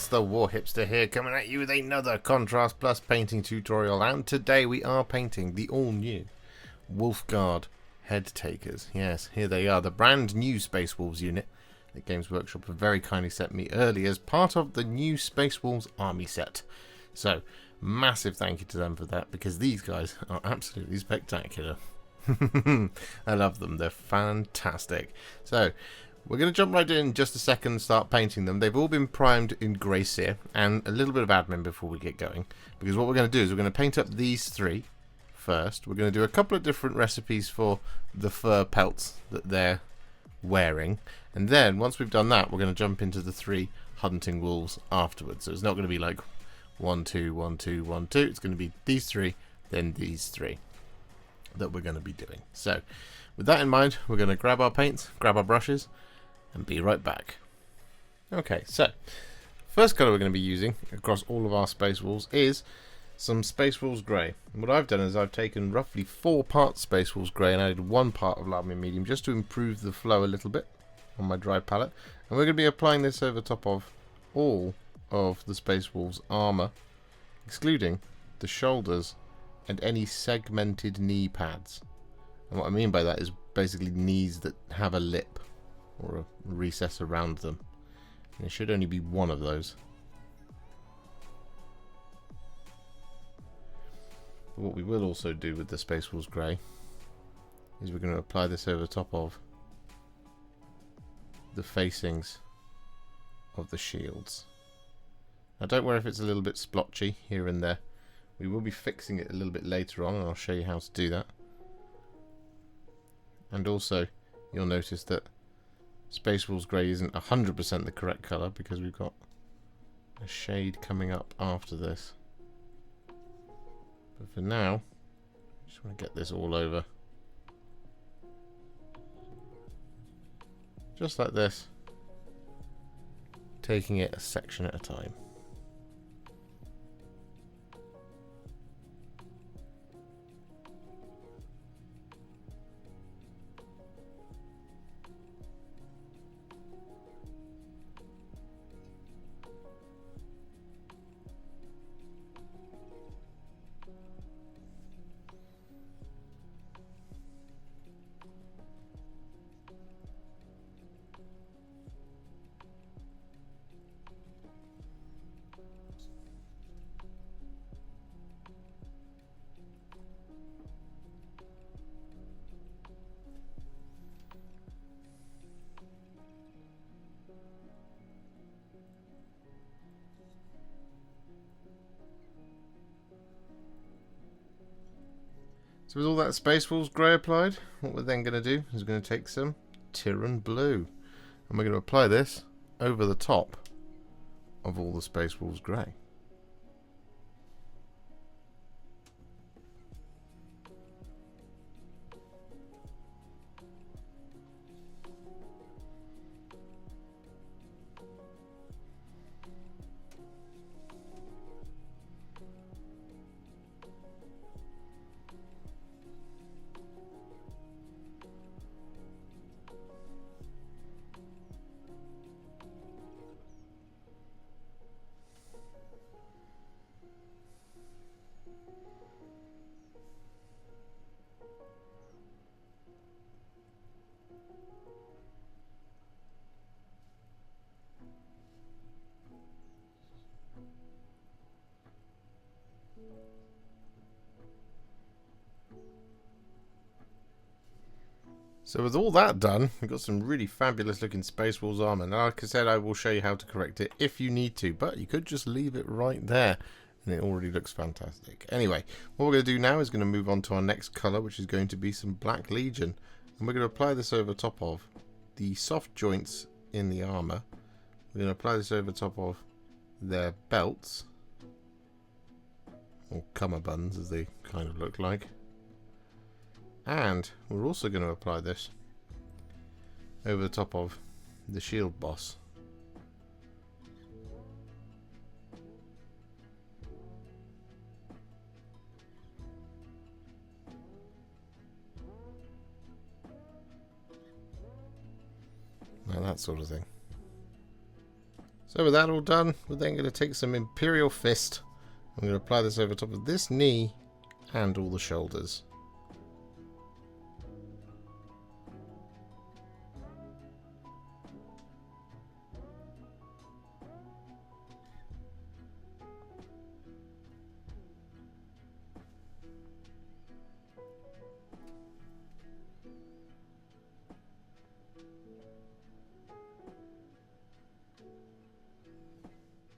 it's the Warhipster here, coming at you with another Contrast Plus painting tutorial, and today we are painting the all-new Wolf Guard Headtakers. Yes, here they are, the brand new Space Wolves unit that Games Workshop have very kindly sent me early as part of the new Space Wolves army set. So, massive thank you to them for that, because these guys are absolutely spectacular. I love them, they're fantastic. So, we're going to jump right in just a second and start painting them. They've all been primed in grey cere, and a little bit of admin before we get going. Because what we're going to do is we're going to paint up these three first. We're going to do a couple of different recipes for the fur pelts that they're wearing. And then, once we've done that, we're going to jump into the three hunting wolves afterwards. So it's not going to be like 1, 2, 1, 2, 1, 2. It's going to be these three, then these three that we're going to be doing. So, with that in mind, we're going to grab our paints, grab our brushes, and be right back. Okay, so first colour we're going to be using across all of our Space Wolves is some Space Wolves Grey. And what I've done is I've taken roughly 4 parts Space Wolves Grey and added 1 part of Lava Medium just to improve the flow a little bit on my dry palette. And we're going to be applying this over top of all of the Space Wolves armour, excluding the shoulders and any segmented knee pads. And what I mean by that is basically knees that have a lip or a recess around them. And there should only be one of those. But what we will also do with the Space Wolves Grey is we're going to apply this over top of the facings of the shields. Now don't worry if it's a little bit splotchy here and there. We will be fixing it a little bit later on, and I'll show you how to do that. And also you'll notice that Space Wolves Grey isn't 100% the correct colour because we've got a shade coming up after this. But for now, I just want to get this all over. Just like this. Taking it a section at a time. So with all that Space Wolves Grey applied, what we're then going to do is we're going to take some Tyran Blue, and we're going to apply this over the top of all the Space Wolves Grey. So with all that done, we've got some really fabulous looking Space Wolves armour. Now, like I said, I will show you how to correct it if you need to, but you could just leave it right there and it already looks fantastic. Anyway, what we're going to do now is going to move on to our next colour, which is going to be some Black Legion. And we're going to apply this over top of the soft joints in the armour. We're going to apply this over top of their belts, or cummerbunds as they kind of look like. And we're also going to apply this over the top of the shield boss. Now that sort of thing. So with that all done, we're then going to take some Imperial Fist. I'm going to apply this over top of this knee and all the shoulders.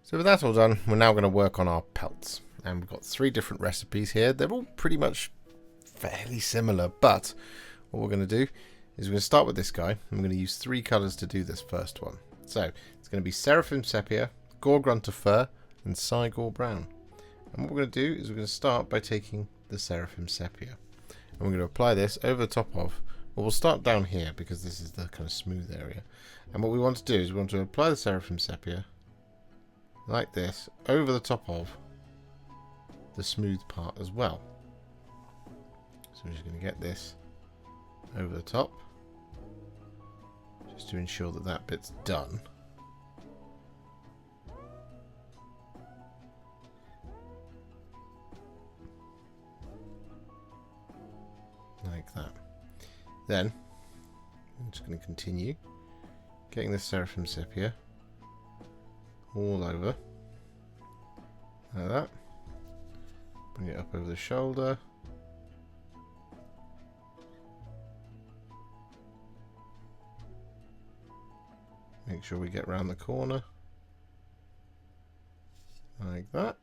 So with that all done, we're now going to work on our pelts. And we've got 3 different recipes here. They're all pretty much fairly similar, but what we're going to do is we're going to start with this guy. I'm going to use 3 colours to do this first one. So it's going to be Seraphim Sepia, Gore-Grunta Fur, and Cygor Brown. And what we're going to do is we're going to start by taking the Seraphim Sepia. And we're going to apply this over the top of, well, we'll start down here because this is the kind of smooth area. And what we want to do is we want to apply the Seraphim Sepia like this over the top of the smooth part as well. So we're just going to get this over the top just to ensure that that bit's done. Like that. Then I'm just going to continue getting the Seraphim Sepia all over like that. Bring it up over the shoulder. Make sure we get round the corner like that.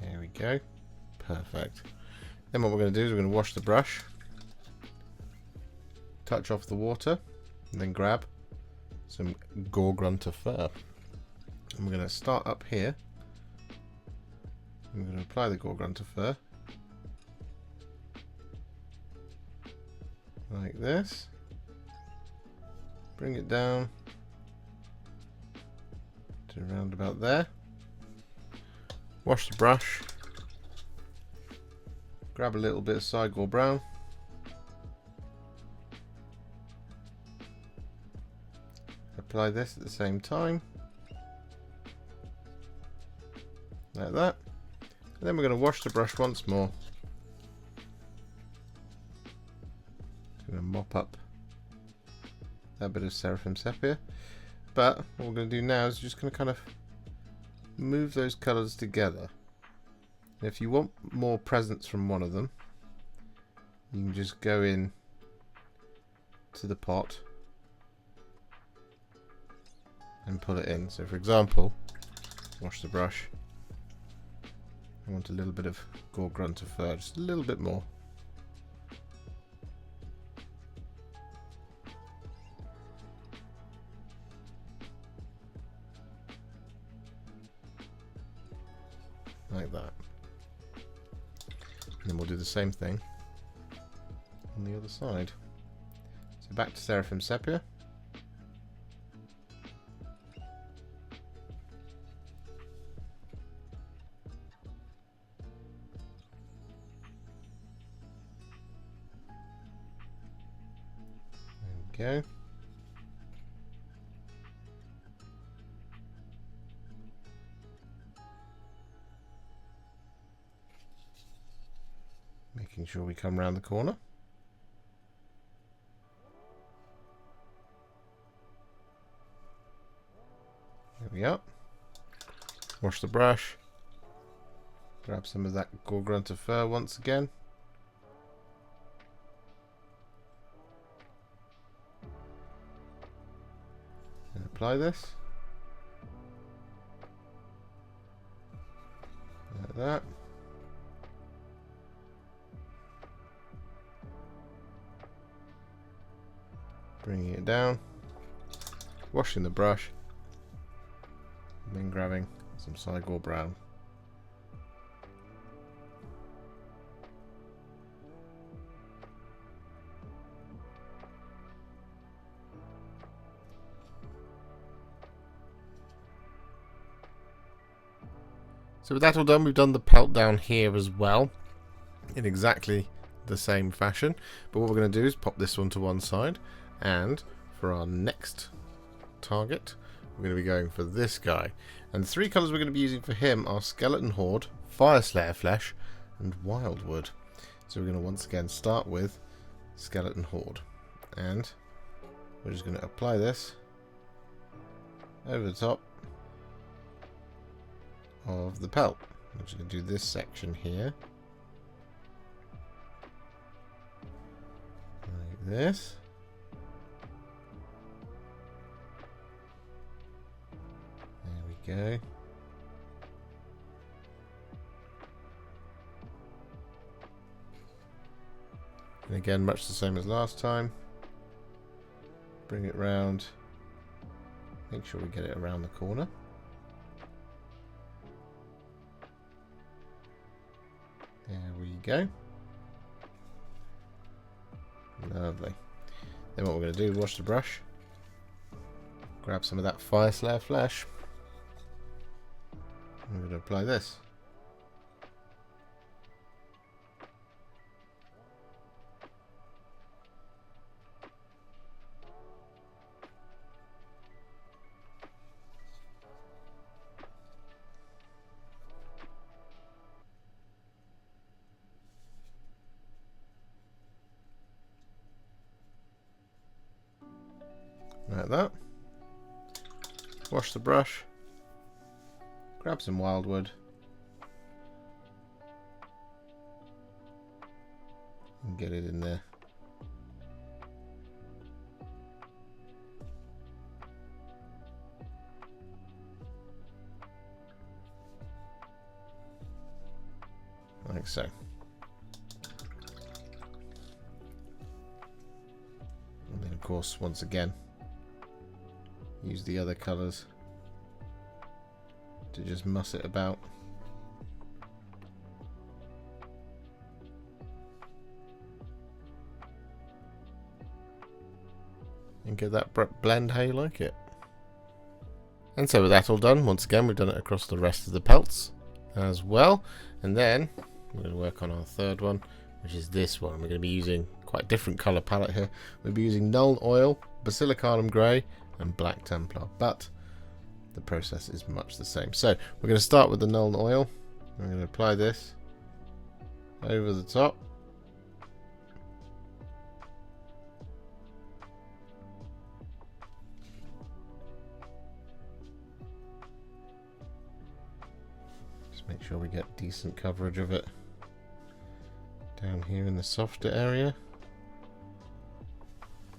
There we go. Perfect. Then what we're going to do is we're going to wash the brush, touch off the water, and then grab some Gore-Grunta Fur. And we're going to start up here. I'm going to apply the Gore-Grunta Fur like this. Bring it down to around about there. Wash the brush. Grab a little bit of Cygor Brown. Apply this at the same time, like that, and then we're going to wash the brush once more. Just going to mop up that bit of Seraphim Sepia, but what we're going to do now is just going to kind of move those colours together. And if you want more presence from one of them, you can just go in to the pot and pull it in. So for example, wash the brush. I want a little bit of Gore-Grunta Fur, just a little bit more. Like that. And then we'll do the same thing on the other side. So back to Seraphim Sepia. Go. Making sure we come round the corner. There we are. Wash the brush. Grab some of that Gore-Grunta Fur once again. Apply this like that. Bringing it down, washing the brush, and then grabbing some Cygor Brown. So with that all done, we've done the pelt down here as well, in exactly the same fashion. But what we're going to do is pop this one to one side, and for our next target, we're going to be going for this guy. And the 3 colours we're going to be using for him are Skeleton Horde, Fyreslayer Flesh, and Wyldwood. So we're going to once again start with Skeleton Horde. And we're just going to apply this over the top of the pelt. I'm just going to do this section here. Like this. There we go. And again, much the same as last time. Bring it round. Make sure we get it around the corner. There we go. Lovely. Then what we're going to do is wash the brush. Grab some of that Fyreslayer Flesh. I'm going to apply this. Like that. Wash the brush. Grab some Wyldwood. And get it in there. Like so. And then of course, once again, use the other colours to just muss it about. And get that blend how you like it. And so with that all done, once again we've done it across the rest of the pelts as well. And then we're going to work on our third one, which is this one. We're going to be using quite a different colour palette here. We'll be using Nuln Oil, Basilicanum Grey, and Black Templar, but the process is much the same. So we're going to start with the Nuln Oil. I'm going to apply this over the top. Just make sure we get decent coverage of it down here in the softer area,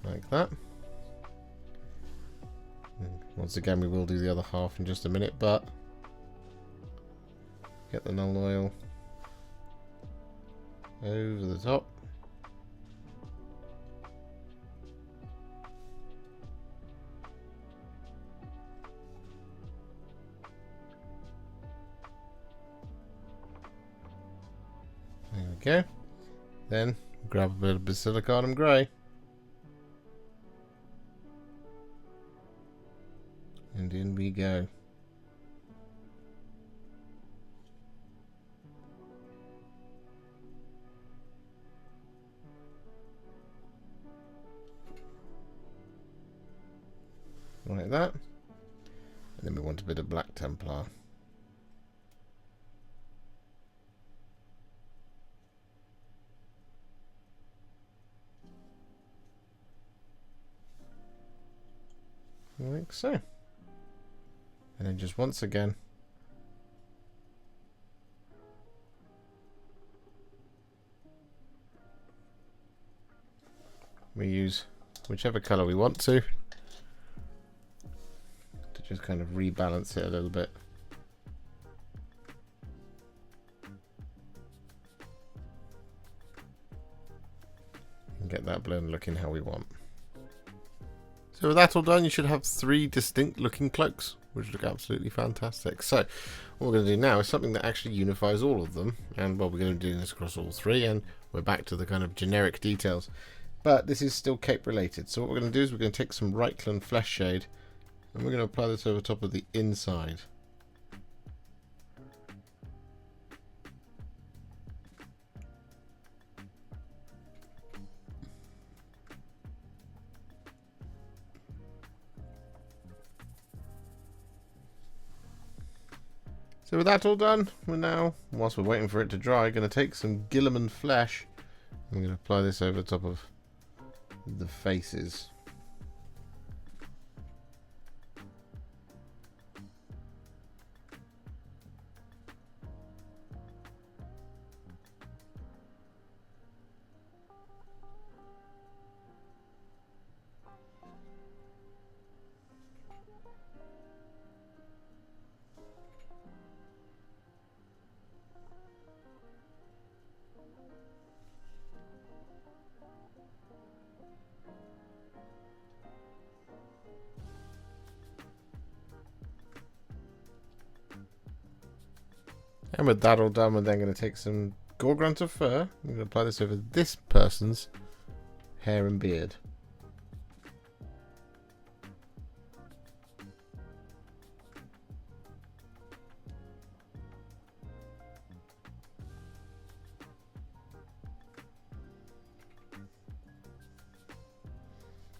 like that. Once again, we will do the other half in just a minute, but get the Nuln Oil over the top. There we go. Then grab a bit of Basilicanum Grey. And in we go. Like that. And then we want a bit of Black Templar. Like so. And then just once again, we use whichever colour we want to just kind of rebalance it a little bit. And get that blend looking how we want. So with that all done, you should have 3 distinct looking cloaks, which look absolutely fantastic. So what we're going to do now is something that actually unifies all of them. And well, we're going to do this across all 3, and we're back to the kind of generic details. But this is still cape related. So what we're going to do is we're going to take some Reikland Fleshshade, and we're going to apply this over top of the inside. So with that all done, we're now, whilst we're waiting for it to dry, going to take some Guilliman Flesh. I'm going to apply this over the top of the faces. And with that all done, we're then going to take some Gore-Grunta Fur. I'm going to apply this over this person's hair and beard.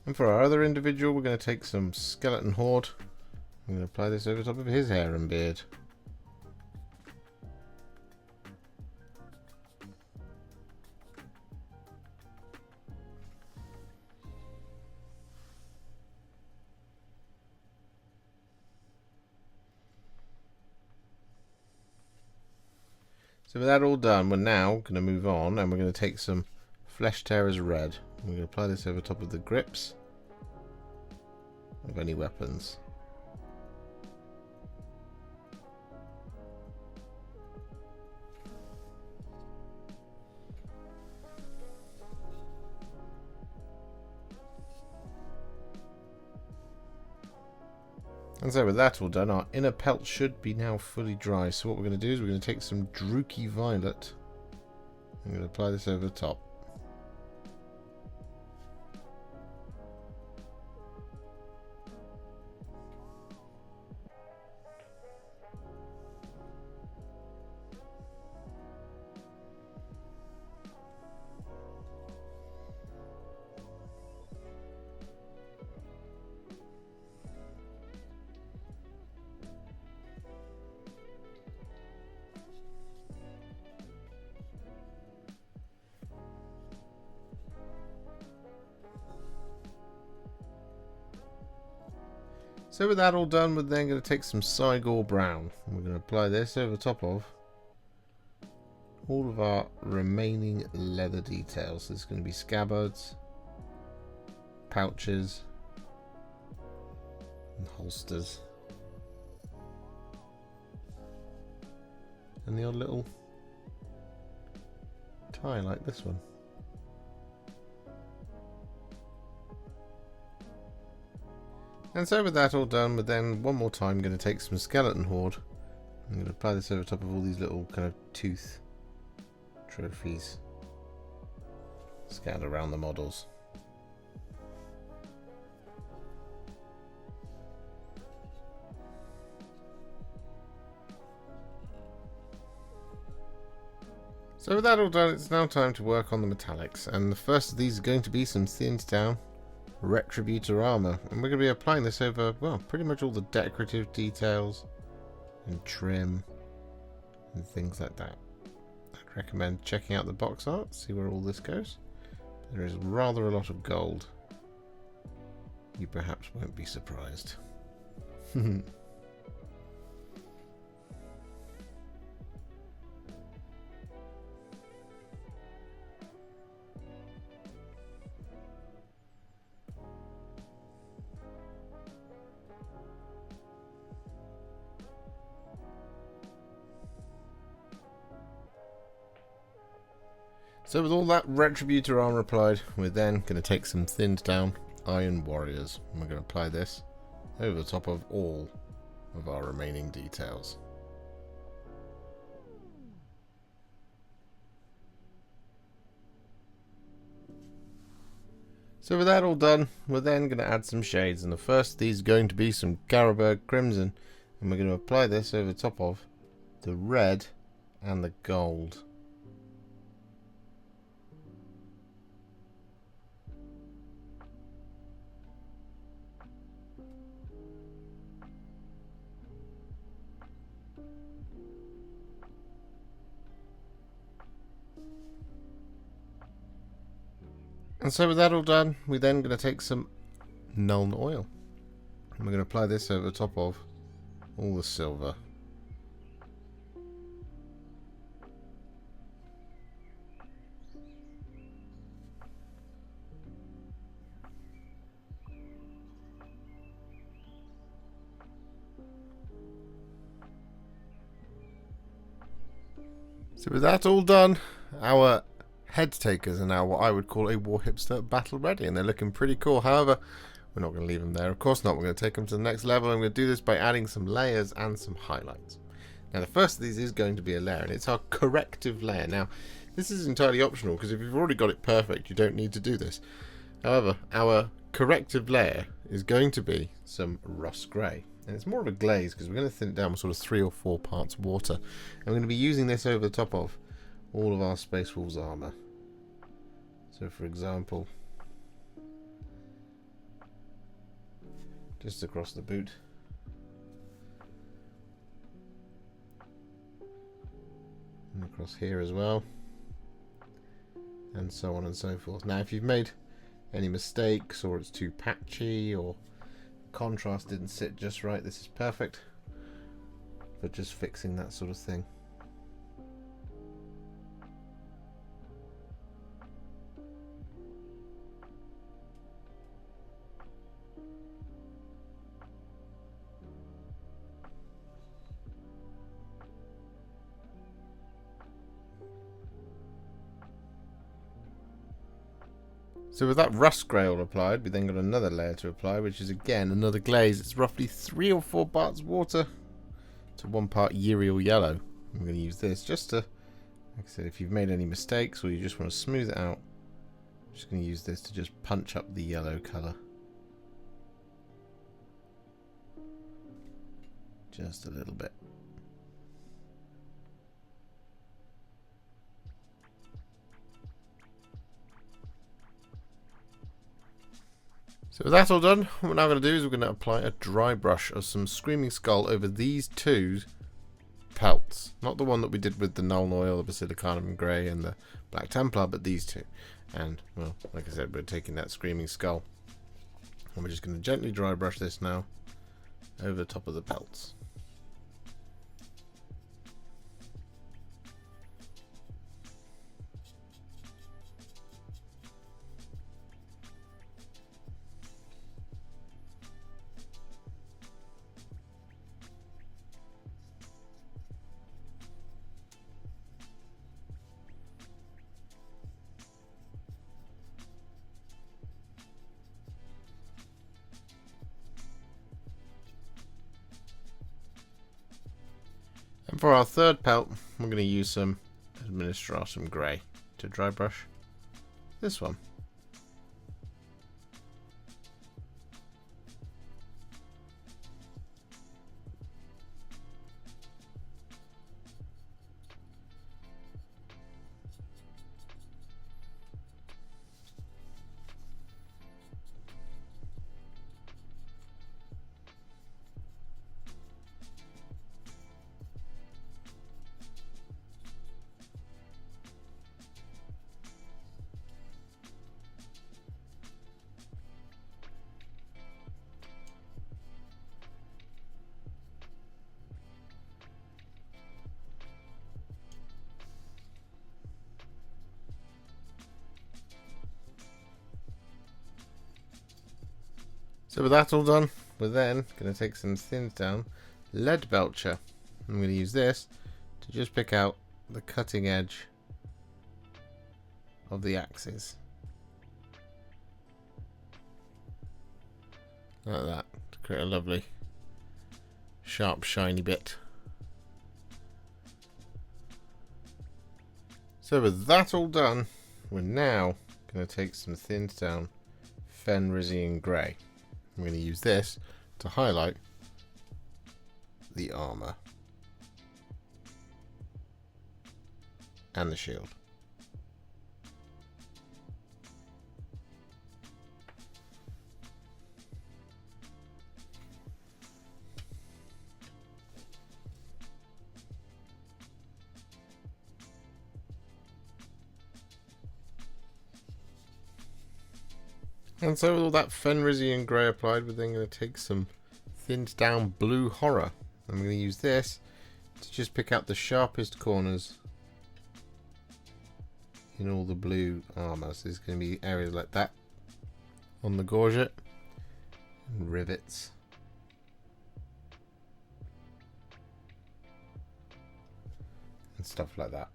And for our other individual, we're going to take some Skeleton Horde. I'm going to apply this over top of his hair and beard. So with that all done, we're now going to move on and we're going to take some Flesh Tearers Red. We're going to apply this over top of the grips of any weapons. And so with that all done, our inner pelt should be now fully dry. So what we're going to do is we're going to take some Druchii Violet. I'm going to apply this over the top. So with that all done, we're then going to take some Cygor Brown. And we're going to apply this over the top of all of our remaining leather details. So there's going to be scabbards, pouches, and holsters. And the odd little tie like this one. And so with that all done, we're then one more time going to take some Skeleton Horde. I'm going to apply this over top of all these little kind of tooth trophies scattered around the models. So with that all done, it's now time to work on the metallics, and the first of these is going to be some thinned down Retributor Armour, and we're going to be applying this over, well, pretty much all the decorative details and trim and things like that. I'd recommend checking out the box art, see where all this goes. There is rather a lot of gold. You perhaps won't be surprised. So with all that Retributor Armour applied, we're then going to take some thinned down Iron Warriors, and we're going to apply this over the top of all of our remaining details. So with that all done, we're then going to add some shades, and the first of these is going to be some Carroburg Crimson, and we're going to apply this over the top of the red and the gold. And so with that all done, we're then going to take some Nuln Oil. And we're going to apply this over the top of all the silver. So with that all done, our Headtakers are now what I would call a Warhipster battle ready, and they're looking pretty cool. However, we're not going to leave them there. Of course not. We're going to take them to the next level, and we're going to do this by adding some layers and some highlights. Now, the first of these is going to be a layer, and it's our corrective layer. Now, this is entirely optional, because if you've already got it perfect, you don't need to do this. However, our corrective layer is going to be some Russ Grey. And it's more of a glaze, because we're going to thin it down with sort of 3 or 4 parts water. And we're going to be using this over the top of all of our Space Wolves armour. So, for example, just across the boot. And across here as well. And so on and so forth. Now, if you've made any mistakes, or it's too patchy, or contrast didn't sit just right, this is perfect for just fixing that sort of thing. So with that Russ Grey all applied, we then got another layer to apply, which is again another glaze. It's roughly 3 or 4 parts water to 1 part Yriel Yellow. I'm going to use this just to, like I said, if you've made any mistakes or you just want to smooth it out, I'm just going to use this to just punch up the yellow colour. Just a little bit. So with that all done, what we're now going to do is we're going to apply a dry brush of some Screaming Skull over these 2 pelts. Not the one that we did with the Nuln Oil, the Basilicanum Grey and the Black Templar, but these 2. And, well, like I said, we're taking that Screaming Skull. And we're just going to gently dry brush this now over the top of the pelts. And for our third pelt, we're going to use some Administratum Grey to dry brush this one. So with that all done, we're then going to take some thins down Leadbelcher. I'm going to use this to just pick out the cutting edge of the axes. Like that, to create a lovely sharp shiny bit. So with that all done, we're now going to take some thins down Fenrisan Grey. I'm going to use this to highlight the armour and the shield. And so with all that Fenrisan Grey applied, we're then going to take some thinned down blue horror. I'm going to use this to just pick out the sharpest corners in all the blue armour. So there's going to be areas like that on the gorget and rivets. And stuff like that.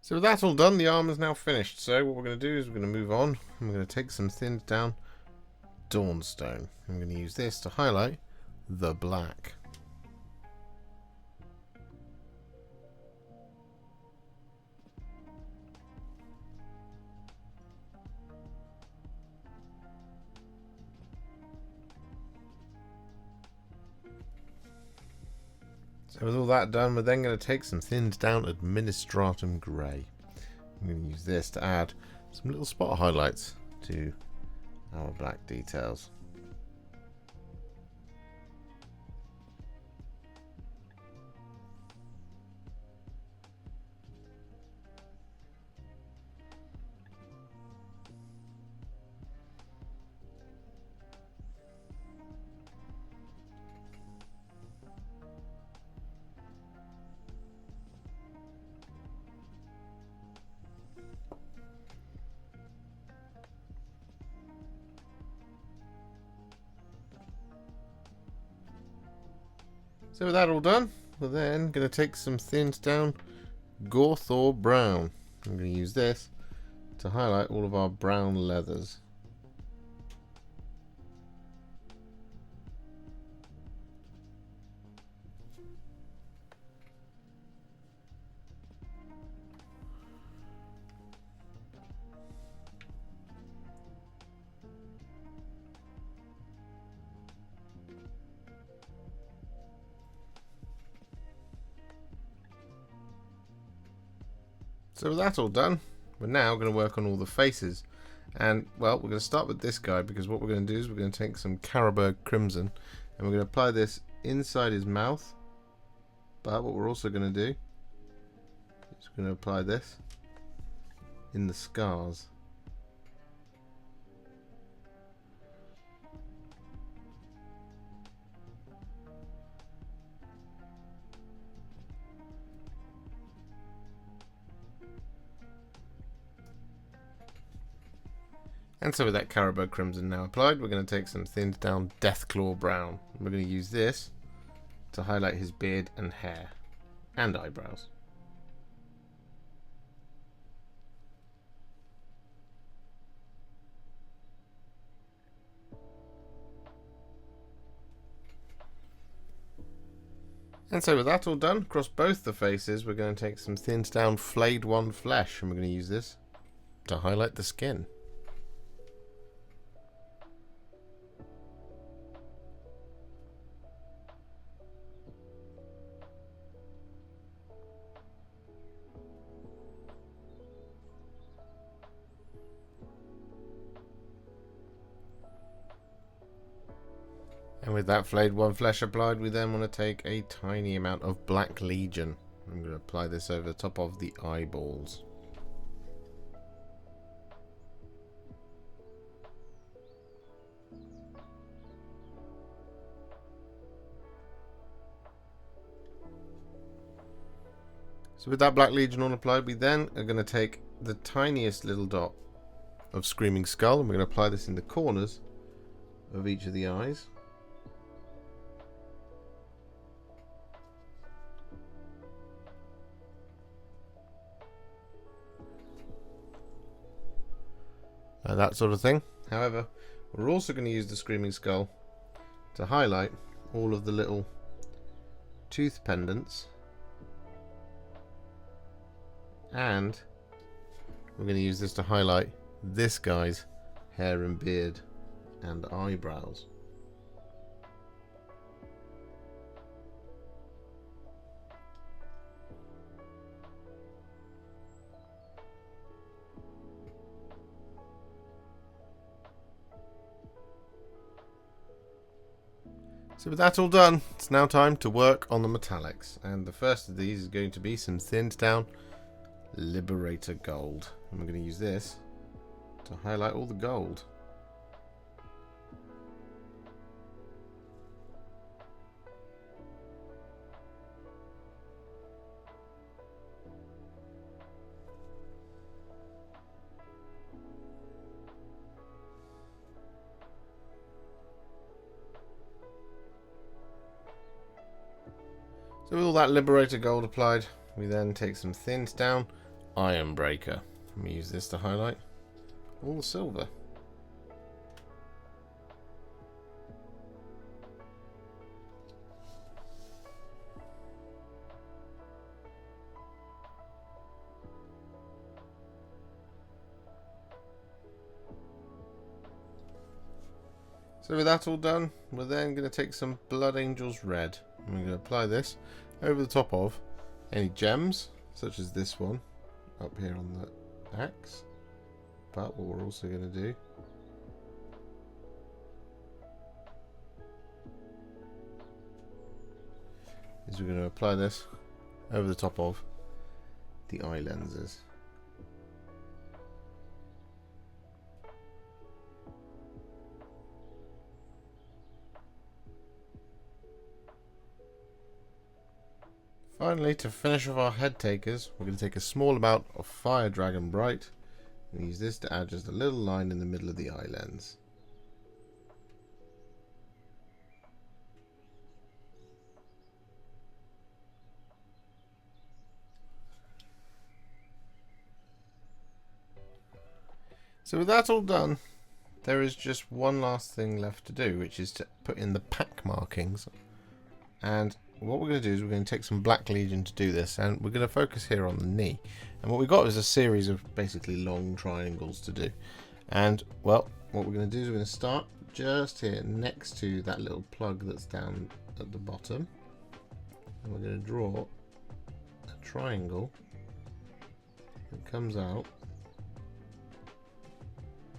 So with that all done, the armour's now finished. So what we're going to do is we're going to move on. And we're going to take some thinned down Dawnstone. I'm going to use this to highlight the black. So with all that done, we're then going to take some thinned down Administratum Grey. I'm going to use this to add some little spot highlights to our black details. So with that all done, we're then going to take some thinned down Cygor Brown. I'm going to use this to highlight all of our brown leathers. So with that all done, we're now going to work on all the faces. And, well, we're going to start with this guy, because what we're going to do is we're going to take some Carroburg Crimson and we're going to apply this inside his mouth. But what we're also going to do is we're going to apply this in the scars. And so with that Carroburg Crimson now applied, we're going to take some thinned down Deathclaw Brown. We're going to use this to highlight his beard and hair and eyebrows. And so with that all done, across both the faces, we're going to take some thinned down Flayed Flesh, and we're going to use this to highlight the skin. And with that Flayed Flesh applied, we then want to take a tiny amount of Black Legion. I'm going to apply this over the top of the eyeballs. So with that Black Legion all applied, we then are going to take the tiniest little dot of Screaming Skull, and we're going to apply this in the corners of each of the eyes. That sort of thing. However, we're also going to use the Screaming Skull to highlight all of the little tooth pendants, and we're going to use this to highlight this guy's hair and beard and eyebrows. So with that all done, it's now time to work on the metallics. And the first of these is going to be some thinned down Liberator Gold. And we're going to use this to highlight all the gold. So with all that Liberator Gold applied, we then take some thinned down Ironbreaker. And we use this to highlight all the silver. So with that all done, we're then going to take some Blood Angels Red. And we're going to apply this over the top of any gems, such as this one up here on the axe. But what we're also going to do is we're going to apply this over the top of the eye lenses. Finally, to finish off our head takers, we're going to take a small amount of Fire Dragon Bright and use this to add just a little line in the middle of the eye lens. So with that all done, there is just one last thing left to do, which is to put in the pack markings. And what we're going to do is we're going to take some Black Legion to do this, and we're going to focus here on the knee. And what we've got is a series of basically long triangles to do. And, well, what we're going to do is we're going to start just here next to that little plug that's down at the bottom. And we're going to draw a triangle that comes out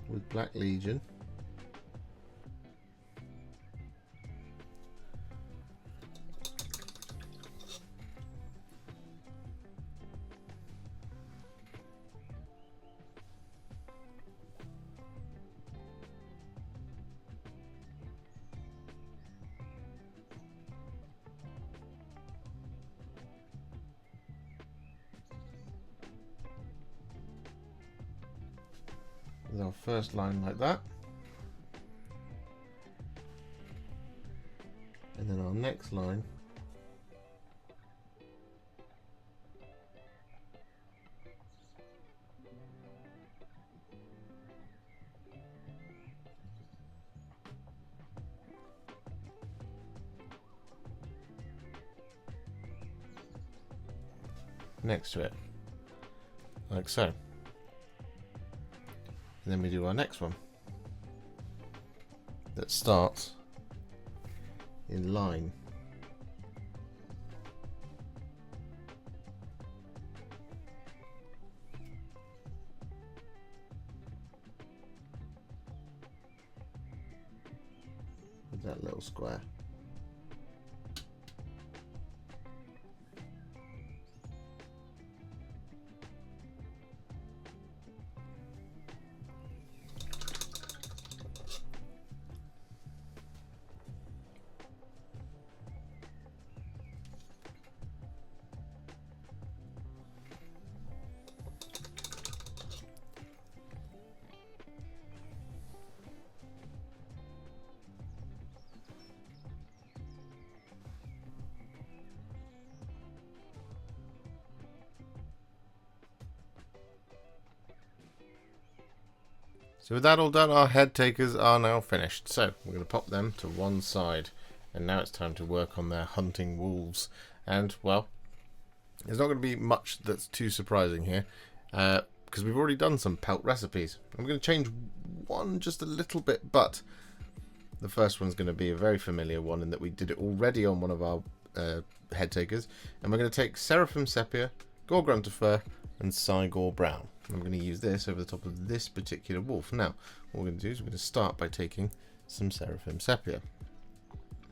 with Black Legion. With our first line like that, and then our next line next to it, like so. And then we do our next one that starts in line. With that little square. So with that all done, our head takers are now finished. So we're going to pop them to one side. And now it's time to work on their hunting wolves. And, well, there's not going to be much that's too surprising here. Because we've already done some pelt recipes. I'm going to change one just a little bit. But the first one's going to be a very familiar one in that we did it already on one of our head takers. And we're going to take Seraphim Sepia, Gore-Grunta Fur, and Cygor Brown. I'm going to use this over the top of this particular wolf. Now, what we're going to do is we're going to start by taking some Seraphim Sepia.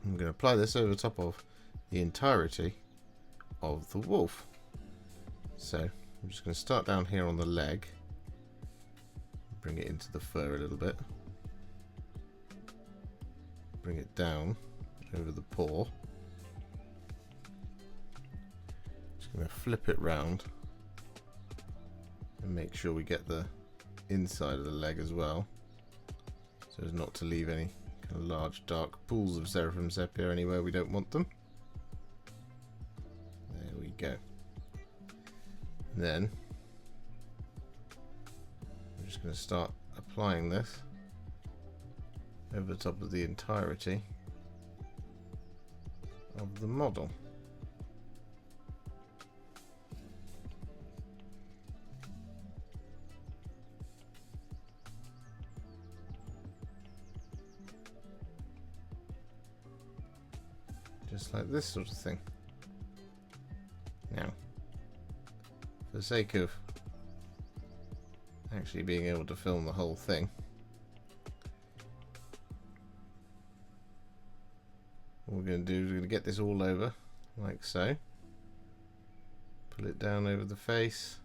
I'm going to apply this over top of the entirety of the wolf. So I'm just going to start down here on the leg, bring it into the fur a little bit, bring it down over the paw, just going to flip it round and make sure we get the inside of the leg as well, so as not to leave any kind of large dark pools of Seraphim Sepia anywhere we don't want them. There we go. And then I'm just going to start applying this over the top of the entirety of the model. Just like this sort of thing. Now, for the sake of actually being able to film the whole thing, what we're going to do is we're going to get this all over, like so. Pull it down over the face.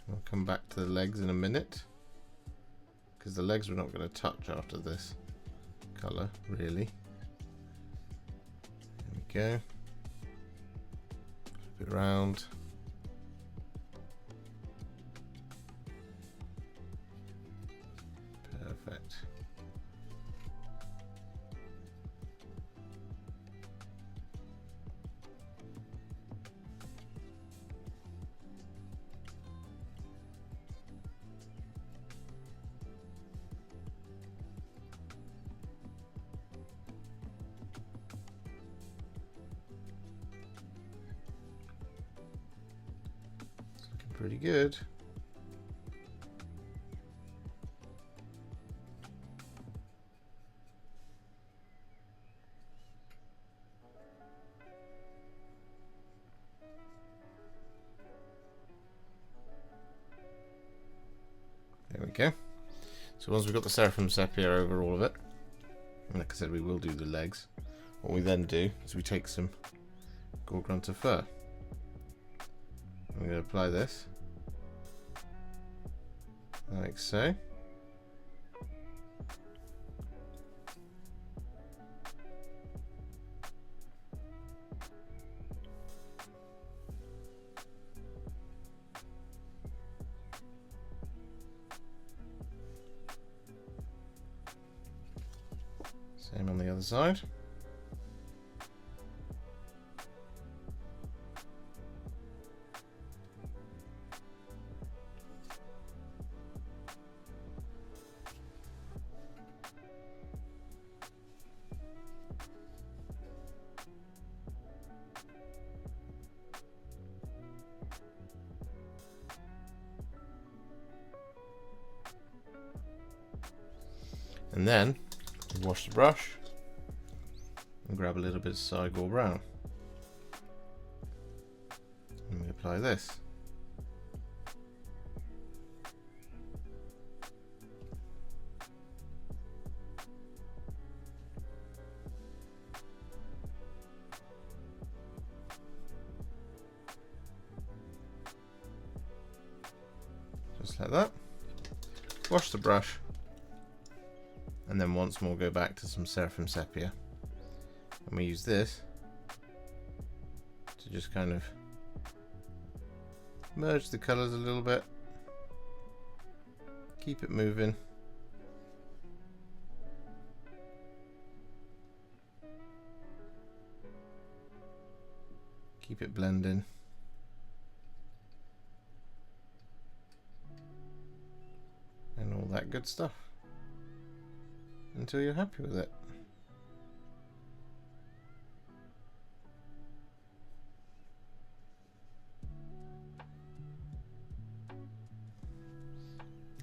I'll come back to the legs in a minute, because the legs we're not going to touch after this colour, really. There we go. Flip it around. Perfect. Pretty good. There we go. So once we've got the Seraphim Sepia over all of it, and like I said, we will do the legs. What we then do is we take some Gore-Grunta Fur. I'm going to apply this like so. Same on the other side. And then wash the brush and grab a little bit of Cygor Brown, and we apply this. Just like that. Wash the brush. And then once more go back to some Seraphim Sepia, and we use this to just kind of merge the colours a little bit, keep it moving, keep it blending, and all that good stuff, until you're happy with it.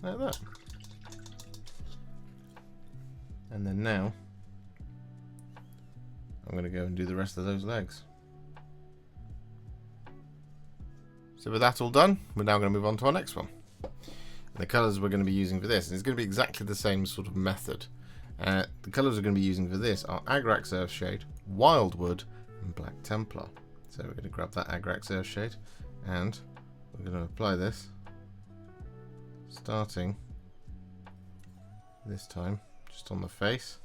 Like that. And then now I'm going to go and do the rest of those legs. So with that all done, we're now going to move on to our next one. And the colours we're going to be using for this, and it's going to be exactly the same sort of method. The colours we're going to be using for this are Agrax Earthshade, Wyldwood, and Black Templar. So we're going to grab that Agrax Earthshade, and we're going to apply this, starting this time just on the face.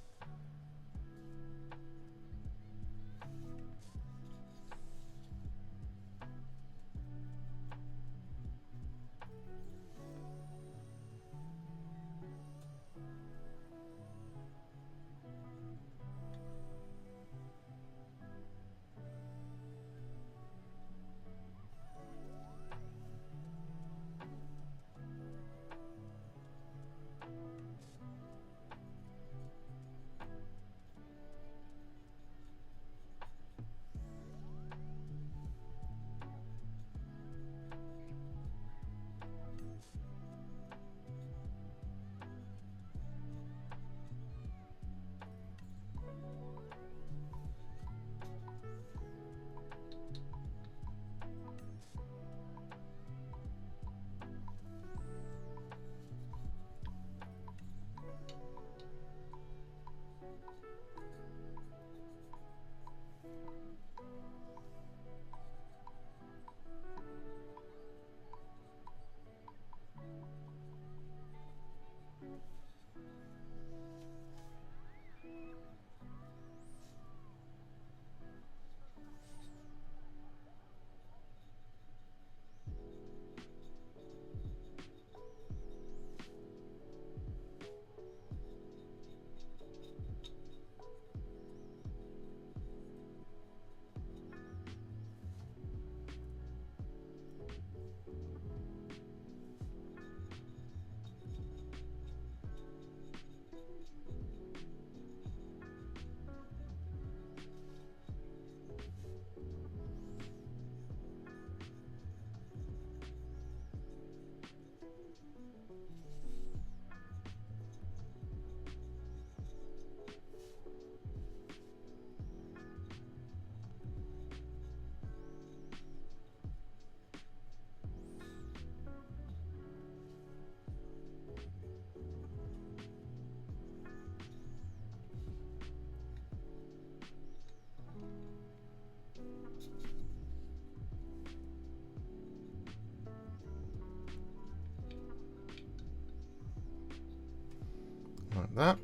Like that.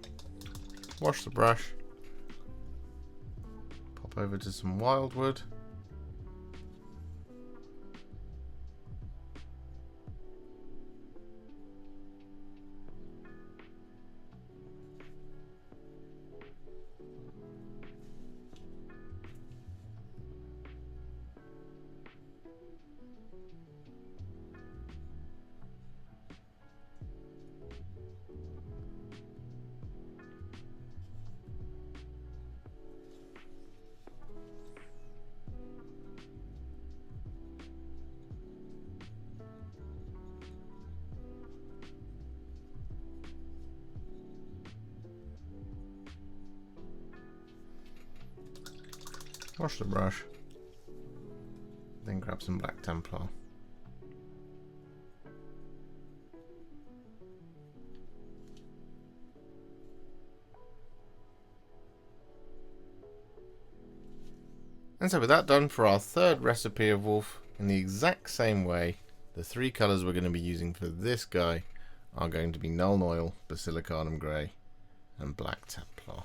Wash the brush. Pop over to some Wyldwood. Wash the brush, then grab some Black Templar. And so with that done, for our third recipe of Wolf, in the exact same way, the three colours we're going to be using for this guy are going to be Nuln Oil, Basilicanum Grey, and Black Templar.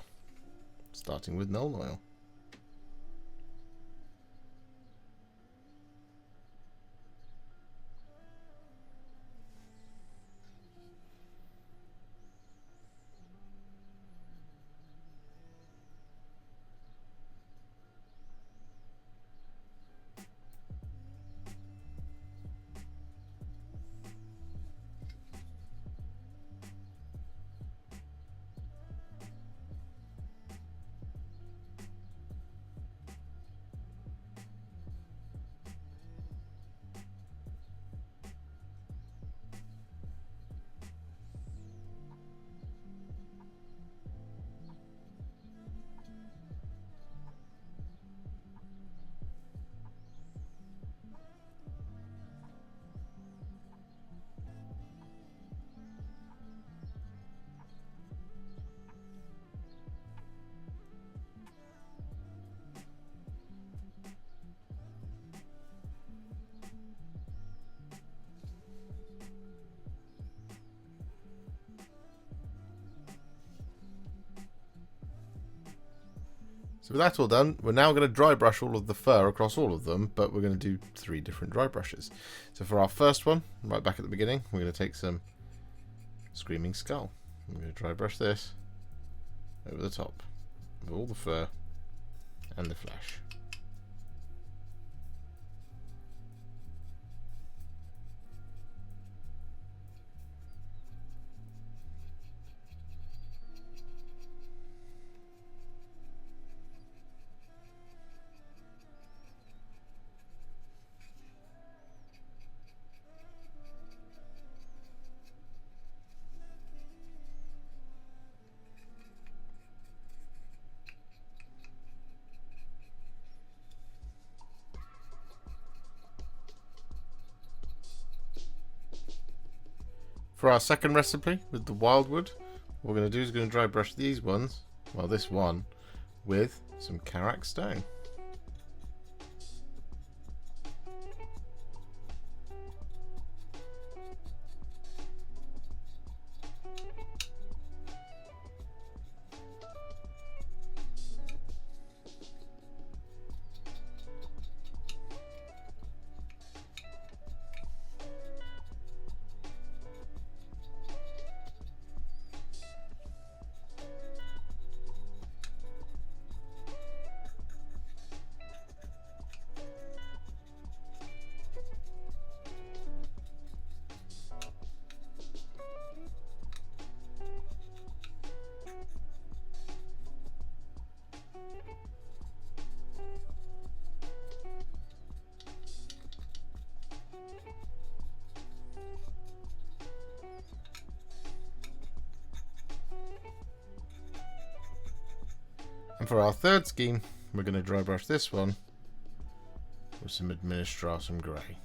Starting with Nuln Oil. So with that all done, we're now going to dry brush all of the fur across all of them, but we're going to do 3 different dry brushes. So for our first one, right back at the beginning, we're going to take some Screaming Skull. I'm going to dry brush this over the top of all the fur and the flesh. For our second recipe with the Wyldwood, what we're going to do is going to dry brush these ones, well this one, with some Karak stone. And for our third scheme, we're going to dry brush this one with some Administratum Grey.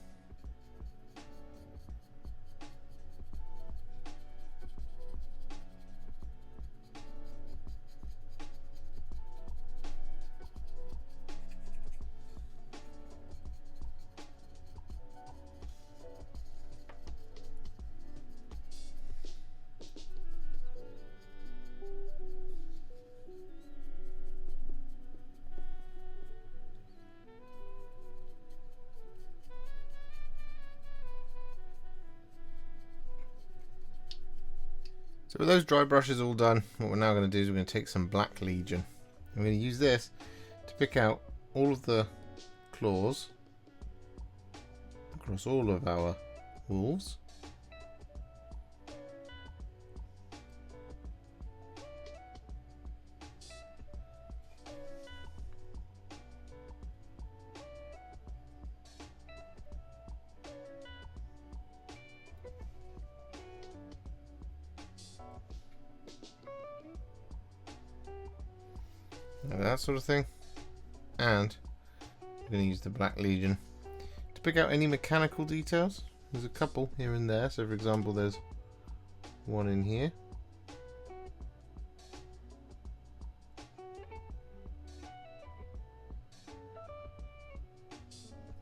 So with those dry brushes all done, what we're now going to do is we're going to take some Black Legion. I'm going to use this to pick out all of the claws across all of our wolves. That sort of thing, and I'm going to use the Black Legion to pick out any mechanical details. There's a couple here and there, so for example there's one in here.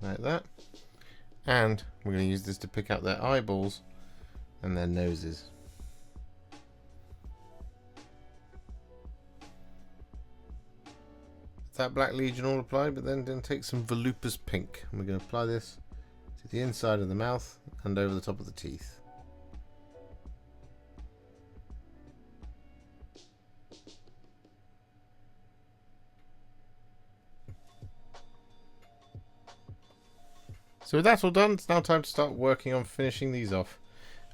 Like that. And we're going to use this to pick out their eyeballs and their noses. That Black Legion all applied, but then take some Volupus Pink, and we're going to apply this to the inside of the mouth and over the top of the teeth. So with that all done, it's now time to start working on finishing these off.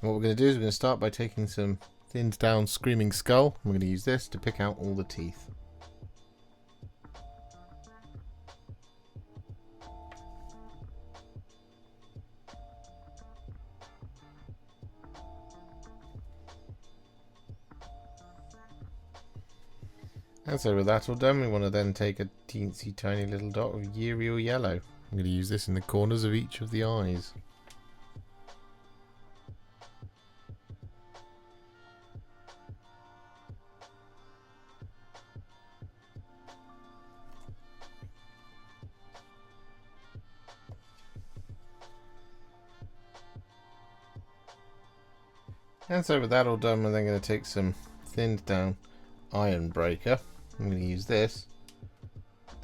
And what we're going to do is we're going to start by taking some thinned down Screaming Skull. We're going to use this to pick out all the teeth. And so with that all done, we want to then take a teensy tiny little dot of Yriel Yellow. I'm going to use this in the corners of each of the eyes. And so with that all done, we're then going to take some thinned down Ironbreaker. I'm going to use this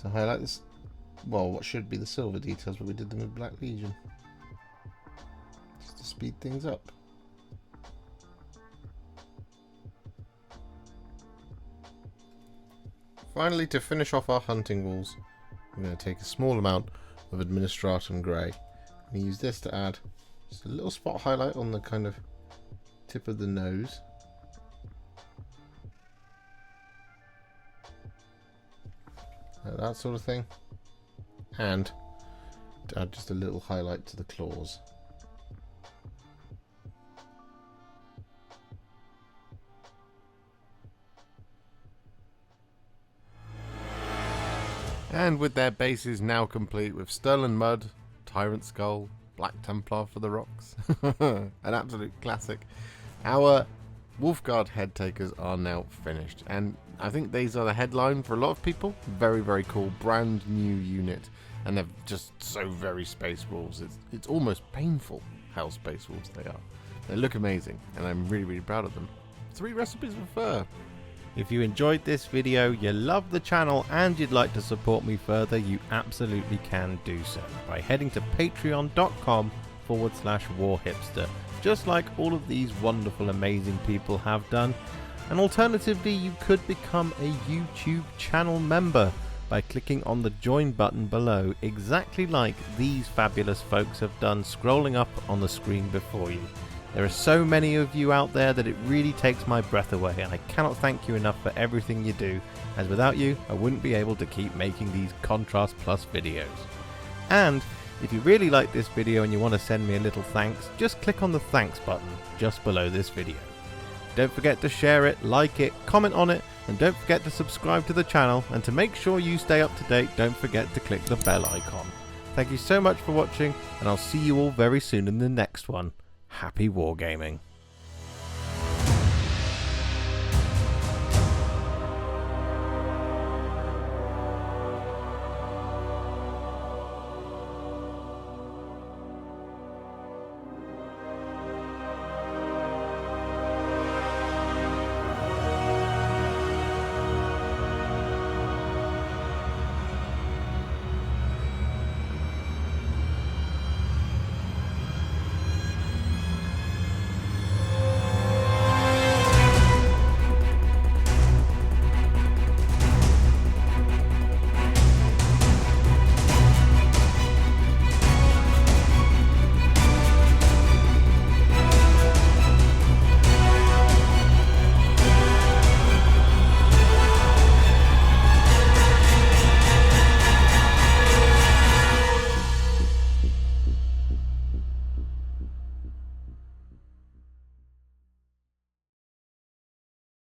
to highlight this, well, what should be the silver details, but we did them with Black Legion just to speed things up. Finally, to finish off our hunting walls, I'm going to take a small amount of Administratum Grey and use this to add just a little spot highlight on the kind of tip of the nose. Like that sort of thing. And to add just a little highlight to the claws. And with their bases now complete with Sterling Mud, Tyrant Skull, Black Templar for the rocks, an absolute classic, our Wolf Guard Headtakers are now finished. And I think these are the headline for a lot of people. Very, very cool, brand new unit. And they're just so very Space Wolves. It's almost painful how Space Wolves they are. They look amazing, and I'm really, really proud of them. 3 recipes for fur. If you enjoyed this video, you love the channel, and you'd like to support me further, you absolutely can do so by heading to patreon.com/warhipster, just like all of these wonderful, amazing people have done. And alternatively, you could become a YouTube channel member by clicking on the join button below, exactly like these fabulous folks have done, scrolling up on the screen before you. There are so many of you out there that it really takes my breath away, and I cannot thank you enough for everything you do, as without you I wouldn't be able to keep making these Contrast Plus videos. And if you really like this video and you want to send me a little thanks, just click on the thanks button just below this video. Don't forget to share it, like it, comment on it, and don't forget to subscribe to the channel, and to make sure you stay up to date, don't forget to click the bell icon. Thank you so much for watching, and I'll see you all very soon in the next one. Happy wargaming.